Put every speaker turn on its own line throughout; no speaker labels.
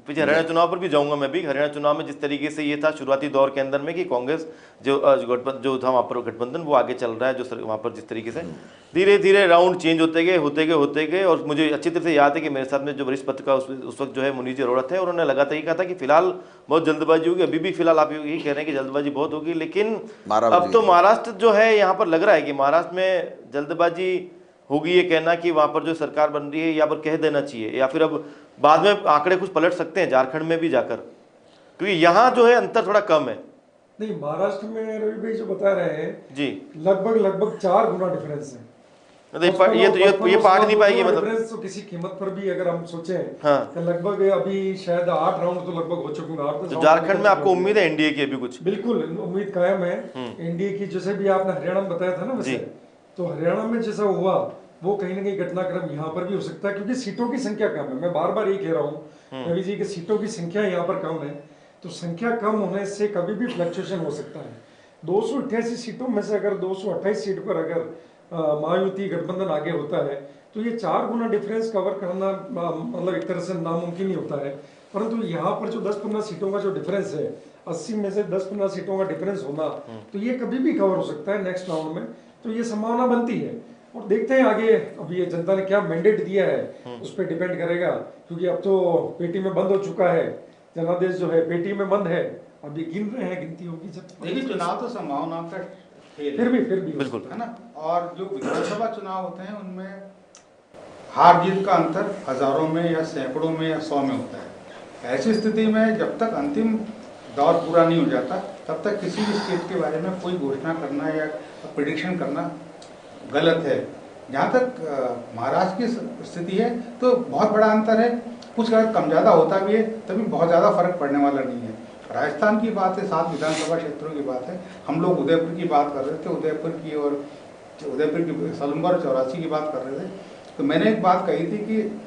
पीछे हरियाणा चुनाव पर भी जाऊंगा मैं भी। हरियाणा चुनाव में जिस तरीके से ये था शुरुआती दौर के अंदर में कि कांग्रेस जो था वहाँ पर गठबंधन वो आगे चल रहा है, जो वहाँ पर जिस तरीके से धीरे धीरे राउंड चेंज होते गए। और मुझे अच्छी तरह से याद है कि मेरे साथ में जो वरिष्ठ पत्रकार उस वक्त जो है मुनीर जी अरोड़ा थे, और उन्होंने लगातार ये कहा था कि फिलहाल बहुत जल्दबाजी होगी। अभी भी फिलहाल आप यही कह रहे हैं कि जल्दबाजी बहुत होगी, लेकिन अब तो महाराष्ट्र जो है यहाँ पर लग रहा है कि महाराष्ट्र में जल्दबाजी होगी। ये कहना कि वहां पर जो सरकार बन रही है यहाँ पर कह देना चाहिए, या फिर अब बाद में आंकड़े कुछ पलट सकते हैं झारखंड में भी जाकर, क्योंकि यहाँ जो है अंतर थोड़ा कम है।
नहीं, महाराष्ट्र में रवि भाई जो बता रहे हैं
जी,
लगभग 4 गुना डिफरेंस है।
ये पार्ट नहीं पाएगी मतलब
डिफरेंस तो किसी कीमत पर भी अगर हम सोचें,
हाँ,
तो लगभग अभी शायद 8 राउंड तो लगभग हो चुके हैं।
तो झारखंड में आपको उम्मीद है एनडीए की अभी कुछ?
बिल्कुल उम्मीद कायम है एनडीए की। जैसे भी आपने हरियाणा में बताया था ना, वैसे तो हरियाणा में जैसा हुआ वो कहीं ना कहीं घटनाक्रम यहाँ पर भी हो सकता है, क्योंकि सीटों की संख्या कम है। मैं बार बार ये कह रहा हूँ रवि जी कि सीटों की संख्या यहाँ पर कम है, तो संख्या कम होने से कभी भी फ्लक्चुएशन हो सकता है। 288 सीटों में से अगर 228 सीट पर अगर महायुति गठबंधन आगे होता है, तो ये 4 गुना डिफरेंस कवर करना मतलब एक तरह से नामुमकिन ही होता है। परंतु यहाँ पर जो 10-15 सीटों का जो डिफरेंस है, 80 में से 10-15 सीटों का डिफरेंस होना, तो ये कभी भी कवर हो सकता है नेक्स्ट राउंड में। तो ये संभावना बनती है, और देखते हैं आगे अब ये जनता ने क्या मैंडेट दिया है उस पर डिपेंड करेगा, क्योंकि अब तो पेटी में बंद हो चुका है, जनादेश जो है पेटी में बंद है। अब ये गिन रहे हैं, गिनती होगी जब।
देखिए, चुनाव तो संभावना का
फिर भी
बिल्कुल
है ना। और जो विधानसभा चुनाव होते हैं उनमें हार जीत का अंतर हजारों में या सैकड़ों में या 100 में होता है। ऐसी स्थिति में जब तक अंतिम दौर पूरा नहीं हो जाता, तब तक किसी भी स्टेट के बारे में कोई घोषणा करना या प्रेडिक्शन करना गलत है। जहाँ तक महाराष्ट्र की स्थिति है तो बहुत बड़ा अंतर है। कुछ अगर कम ज़्यादा होता भी है तभी बहुत ज़्यादा फर्क पड़ने वाला नहीं है। राजस्थान की बात है, 7 विधानसभा क्षेत्रों की बात है। हम लोग उदयपुर की बात कर रहे थे, उदयपुर की सलूंबर 84 की बात कर रहे थे। तो मैंने एक बात कही थी कि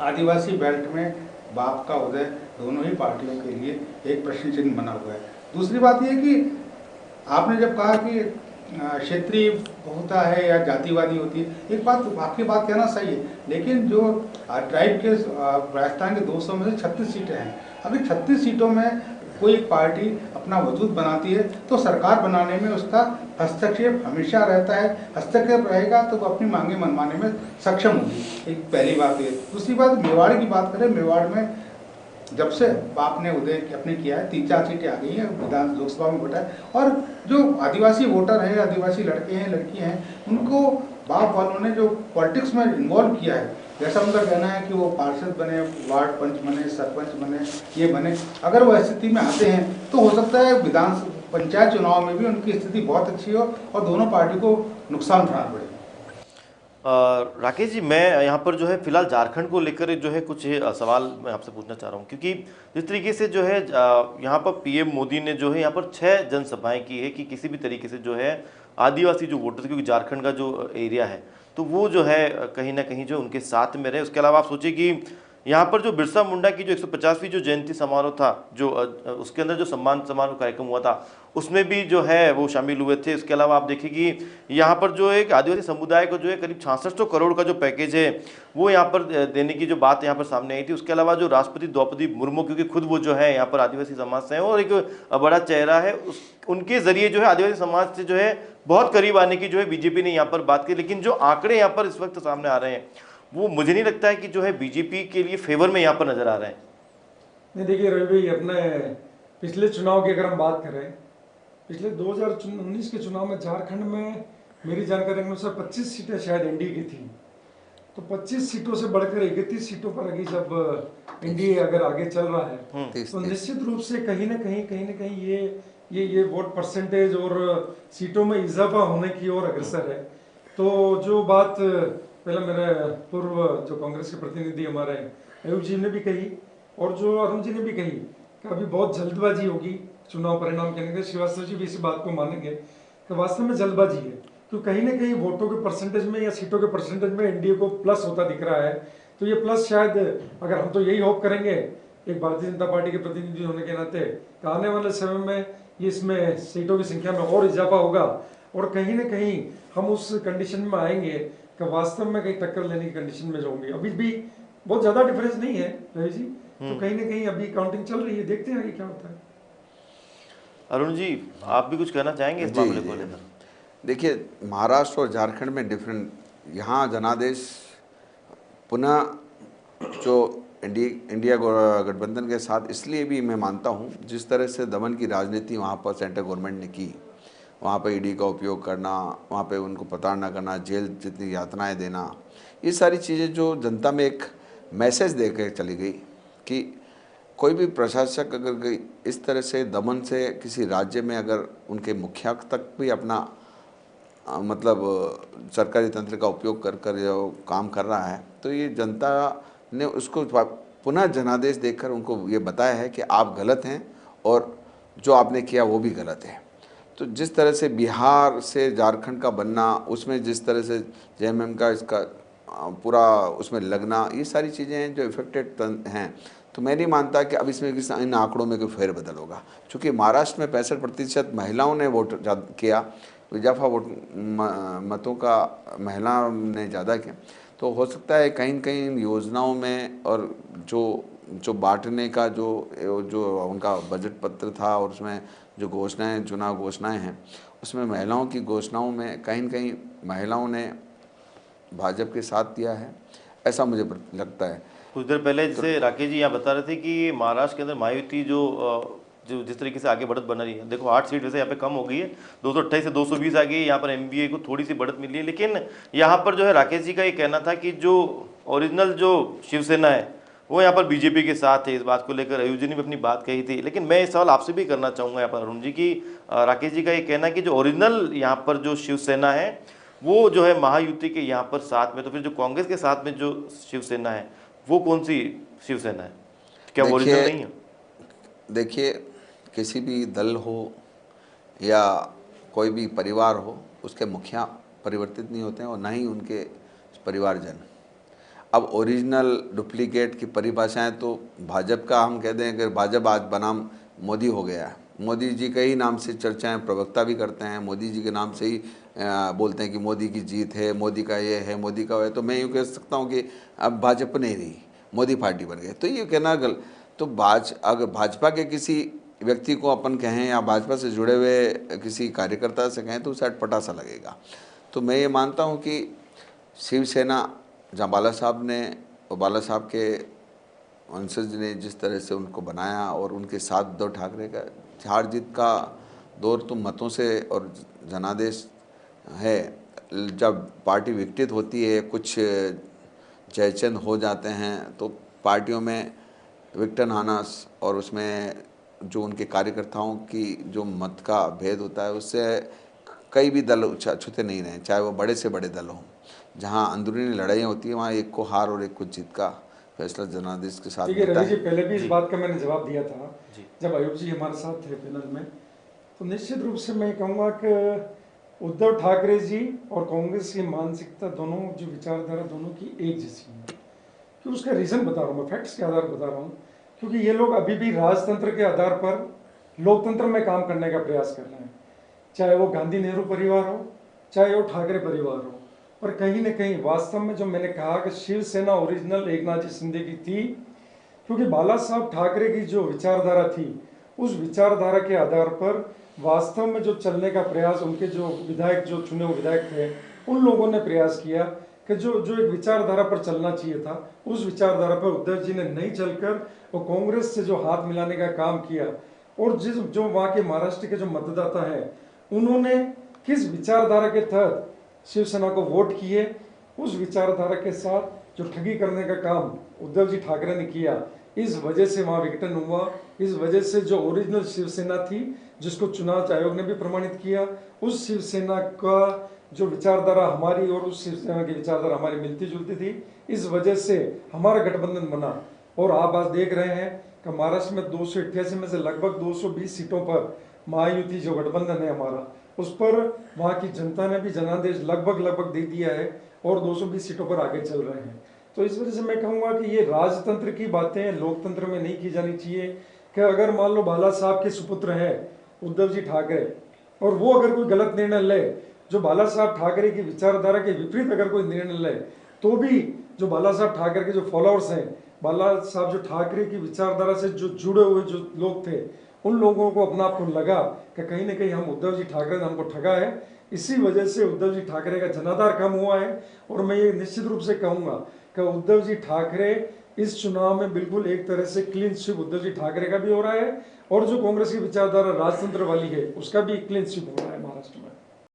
आदिवासी बेल्ट में बाप का उदय दोनों ही पार्टियों के लिए एक प्रश्न चिन्ह बना हुआ है। दूसरी बात यह कि आपने जब कहा कि क्षेत्रीय बहुता है या जातिवादी होती है, एक बात आपकी बात कहना सही है, लेकिन जो ट्राइब के राजस्थान के 200 में से 36 सीटें हैं। अगर 36 सीटों में कोई एक पार्टी अपना वजूद बनाती है तो सरकार बनाने में उसका हस्तक्षेप हमेशा रहता है। हस्तक्षेप रहेगा तो वो अपनी मांगे मनवाने में सक्षम होगी। एक पहली बात है। दूसरी बात, मेवाड़ की बात करें, मेवाड़ में जब से बाप ने उदय अपने किया है 3-4 सीटें आ गई हैं, विधान लोकसभा में वोटा है। और जो आदिवासी वोटर हैं, आदिवासी लड़के हैं लड़कियां हैं, उनको बाप वालों ने जो पॉलिटिक्स में इन्वॉल्व किया है, जैसा उनका कहना है कि वो पार्षद बने, वार्ड पंच बने, सरपंच बने, ये बने, अगर वो स्थिति में आते हैं तो हो सकता है विधान पंचायत चुनाव में भी उनकी स्थिति बहुत अच्छी हो और दोनों पार्टी को नुकसान उठाना पड़े।
राकेश जी, मैं यहाँ पर जो है फिलहाल झारखंड को लेकर जो है कुछ सवाल मैं आपसे पूछना चाह रहा हूँ, क्योंकि जिस तरीके से जो है यहाँ पर पीएम मोदी ने जो है यहाँ पर 6 जनसभाएं की है कि किसी भी तरीके से जो है आदिवासी जो वोटर, क्योंकि झारखंड का जो एरिया है तो वो जो है कहीं ना कहीं जो उनके साथ में रहे। उसके अलावा आप सोचिए कि यहाँ पर जो बिरसा मुंडा की जो 150वीं जो जयंती समारोह था, जो उसके अंदर जो सम्मान समारोह कार्यक्रम हुआ था, उसमें भी जो है वो शामिल हुए थे। उसके अलावा आप देखिए कि यहाँ पर जो एक आदिवासी समुदाय को जो है करीब 6600 करोड़ का जो पैकेज है वो यहाँ पर देने की जो बात यहाँ पर सामने आई थी। उसके अलावा जो राष्ट्रपति द्रौपदी मुर्मू, क्योंकि खुद वो जो है यहाँ पर आदिवासी समाज से हैं और एक बड़ा चेहरा है, उनके जरिए जो है आदिवासी समाज से जो है बहुत करीब आने की जो है बीजेपी ने यहाँ पर बात की। लेकिन जो आंकड़े यहाँ पर इस वक्त सामने आ रहे हैं वो मुझे नहीं लगता है कि जो है बीजेपी के लिए फेवर में यहाँ पर नजर आ रहे हैं।
नहीं, देखिए रवि भाई, अपने पिछले चुनाव की अगर हम बात करें, पिछले 2019 के चुनाव में झारखंड में मेरी जानकारी के अनुसार 25 सीटें शायद एनडीए की थी। तो 25 सीटों से बढ़कर 31 सीटों पर अभी जब एनडीए अगर आगे चल रहा है तो निश्चित रूप से कहीं ना कहीं ये वोट परसेंटेज और सीटों में इजाफा होने की ओर अग्रसर है। तो जो बात पहले मेरे पूर्व जो कांग्रेस के प्रतिनिधि हमारे अयूब जी ने भी कही और जो अरुण जी ने भी कही कि अभी बहुत जल्दबाजी होगी चुनाव परिणाम कहने के, श्रीवास्तव जी भी इस बात को मानेंगे कि वास्तव में जल्दबाजी है, तो कहीं ना कहीं वोटों के परसेंटेज में या सीटों के परसेंटेज में एनडीए को प्लस होता दिख रहा है। तो ये प्लस शायद, अगर हम तो यही होप करेंगे एक भारतीय जनता पार्टी के प्रतिनिधि होने के नाते, आने वाले समय में ये इसमें सीटों की संख्या में और इजाफा होगा और कहीं ना कहीं हम उस कंडीशन में आएंगे कि वास्तव में कहीं टक्कर लेने की कंडीशन में जाऊंगी। अभी भी बहुत ज़्यादा डिफरेंस नहीं है रवि जी, तो कहीं ना कहीं अभी काउंटिंग चल रही है, देखते हैं आगे क्या होता है।
अरुण जी, आप भी कुछ कहना चाहेंगे इस
जी
मामले को
जी
लेकर?
देखिए, महाराष्ट्र और झारखंड में डिफरेंट, यहाँ जनादेश पुनः जो इंडिया गठबंधन के साथ इसलिए भी मैं मानता हूँ, जिस तरह से दमन की राजनीति वहाँ पर सेंट्रल गवर्नमेंट ने की, वहाँ पर ईडी का उपयोग करना, वहाँ पे उनको प्रताड़ना करना, जेल जितनी यातनाएं देना, ये सारी चीज़ें जो जनता में एक मैसेज दे के चली गई कि कोई भी प्रशासक अगर इस तरह से दमन से किसी राज्य में अगर उनके मुखिया तक भी अपना मतलब सरकारी तंत्र का उपयोग कर कर जो काम कर रहा है, तो ये जनता ने उसको पुनः जनादेश देकर उनको ये बताया है कि आप गलत हैं और जो आपने किया वो भी गलत है। तो जिस तरह से बिहार से झारखंड का बनना, उसमें जिस तरह से जेएमएम का इसका पूरा उसमें लगना, ये सारी चीज़ें हैं जो इफेक्टेड हैं। तो मैं नहीं मानता कि अब इसमें इन आंकड़ों में कोई फेरबदल होगा, क्योंकि महाराष्ट्र में 65% महिलाओं ने वोट किया, इजाफा वोट मतों का महिला ने ज़्यादा किया। तो हो सकता है कहीं न कहीं इन योजनाओं में और जो बांटने का जो उनका बजट पत्र था और उसमें जो घोषणाएं, चुनाव घोषणाएं हैं, उसमें महिलाओं की घोषणाओं में कहीं न कहीं महिलाओं ने भाजपा के साथ दिया है, ऐसा मुझे लगता है।
कुछ देर पहले जैसे राकेश जी यहाँ बता रहे थे कि महाराष्ट्र के अंदर मायावती जो जिस तरीके से आगे बढ़त बना रही है, देखो 8 सीट वैसे यहाँ पे कम हो गई है, 228 से 220 आ गई है, यहाँ पर एनडीए को थोड़ी सी बढ़त मिली है। लेकिन यहाँ पर जो है राकेश जी का ये कहना था कि जो ओरिजिनल जो शिवसेना है वो यहाँ पर बीजेपी के साथ है। इस बात को लेकर अयूब जी ने भी अपनी बात कही थी। लेकिन मैं इस सवाल आपसे भी करना चाहूँगा यहाँ पर अरुण जी की, राकेश जी का ये कहना है कि जो ओरिजिनल यहाँ पर जो शिवसेना है वो जो है महायुति के यहाँ पर साथ में, तो फिर जो कांग्रेस के साथ में जो शिवसेना है वो कौन सी शिवसेना है? क्या वो ओरिजिनल नहीं है?
देखिए, किसी भी दल हो या कोई भी परिवार हो, उसके मुखिया परिवर्तित नहीं होते हैं और ना ही उनके परिवारजन। अब ओरिजिनल डुप्लीकेट की परिभाषाएं तो भाजपा का हम कह दें कि भाजपा आज बनाम मोदी हो गया है। मोदी जी के ही नाम से चर्चाएं प्रवक्ता भी करते हैं, मोदी जी के नाम से ही बोलते हैं कि मोदी की जीत है, मोदी का ये है, मोदी का वो है। तो मैं यूँ कह सकता हूँ कि अब भाजपा नहीं रही, मोदी पार्टी बन गई। तो ये कहना गलत। तो अगर भाजपा के किसी व्यक्ति को अपन कहें या भाजपा से जुड़े हुए किसी कार्यकर्ता से कहें तो उसे अटपटा सा लगेगा। तो मैं ये मानता हूँ कि शिवसेना जहाँ बाला साहब ने और बाला साहब के वंशज ने जिस तरह से उनको बनाया और उनके साथ उद्धव ठाकरे का हार जीत का दौर तो मतों से और जनादेश है। जब पार्टी विघटित होती है, कुछ जयचंद हो जाते हैं, तो पार्टियों में विघटन आना और उसमें जो उनके कार्यकर्ताओं की जो मत का भेद होता है, उससे कई भी दल छूते नहीं रहे, चाहे वो बड़े से बड़े दल हों। जहाँ अंदरूनी लड़ाइयाँ होती हैं वहाँ एक को हार और एक को जीत का फैसला जनादेश के साथ
देखिए
होता
रवि जी,
है।
पहले भी इस बात का मैंने जवाब दिया था जब अयूब जी हमारे साथ थे पैनल में। तो निश्चित रूप से मैं कहूँगा कि उद्धव ठाकरे जी और कांग्रेस की मानसिकता दोनों, जो विचारधारा दोनों की एक जैसी है। कि उसका रीज़न बता रहा हूँ, मैं फैक्ट्स के आधार पर बता रहा हूँ। क्योंकि ये लोग अभी भी राजतंत्र के आधार पर लोकतंत्र में काम करने का प्रयास कर रहे हैं, चाहे वो गांधी नेहरू परिवार हो, चाहे वो ठाकरे परिवार हो। और कहीं ना कहीं वास्तव में जो मैंने कहा कि शिवसेना ओरिजिनल एकनाथ जी शिंदे की थी, क्योंकि बाला साहब ठाकरे की जो विचारधारा थी, उस विचारधारा के आधार पर वास्तव में जो चलने का प्रयास उनके जो विधायक, जो चुने हुए विधायक थे, उन लोगों ने प्रयास किया कि जो एक विचारधारा पर चलना चाहिए था, उस विचारधारा पर उद्धव जी ने नहीं चलकर वो कांग्रेस से जो हाथ मिलाने का काम किया। और जो वहाँ के महाराष्ट्र के जो मतदाता हैं, उन्होंने किस विचारधारा के तहत शिवसेना को वोट किए, उस विचारधारा के साथ जो ठगी करने का काम उद्धव जी ठाकरे ने किया, इस वजह से वहाँ विघटन हुआ। इस वजह से जो ओरिजिनल शिवसेना थी, जिसको चुनाव आयोग ने भी प्रमाणित किया, उस शिवसेना का जो विचारधारा हमारी और उस शिवसेना की विचारधारा हमारी मिलती जुलती थी, इस वजह से हमारा गठबंधन बना। और आप आज देख रहे हैं कि महाराष्ट्र में 288 में से लगभग 220 सीटों पर महायुति जो गठबंधन है हमारा, उस पर वहाँ की जनता ने भी जनादेश लगभग दे दिया है और 220 सीटों पर आगे चल रहे हैं। तो इस वजह से मैं कहूँगा कि ये राजतंत्र की बातें लोकतंत्र में नहीं की जानी चाहिए। कि अगर मान लो बाला साहब के सुपुत्र हैं उद्धव जी ठाकरे, और वो अगर कोई गलत निर्णय ले, जो बाला साहब ठाकरे की विचारधारा के विपरीत अगर कोई निर्णय ले, तो भी जो बाला साहब ठाकरे के जो फॉलोअर्स हैं बाला साहब जो ठाकरे की विचारधारा से जो जुड़े हुए जो लोग थे, उन लोगों को अपना आपको लगा कि कहीं ना कहीं हम उद्धव जी ठाकरे ने हमको ठगा है, इसी वजह से उद्धव जी ठाकरे का जनाधार कम हुआ है। और मैं ये निश्चित रूप से कहूँगा कि उद्धव जी ठाकरे इस चुनाव में बिल्कुल एक तरह से क्लीन स्वीप उद्धव जी ठाकरे का भी हो रहा है, और जो कांग्रेस की विचारधारा राजतंत्र वाली है उसका भी क्लीन स्वीप हो रहा है महाराष्ट्र में।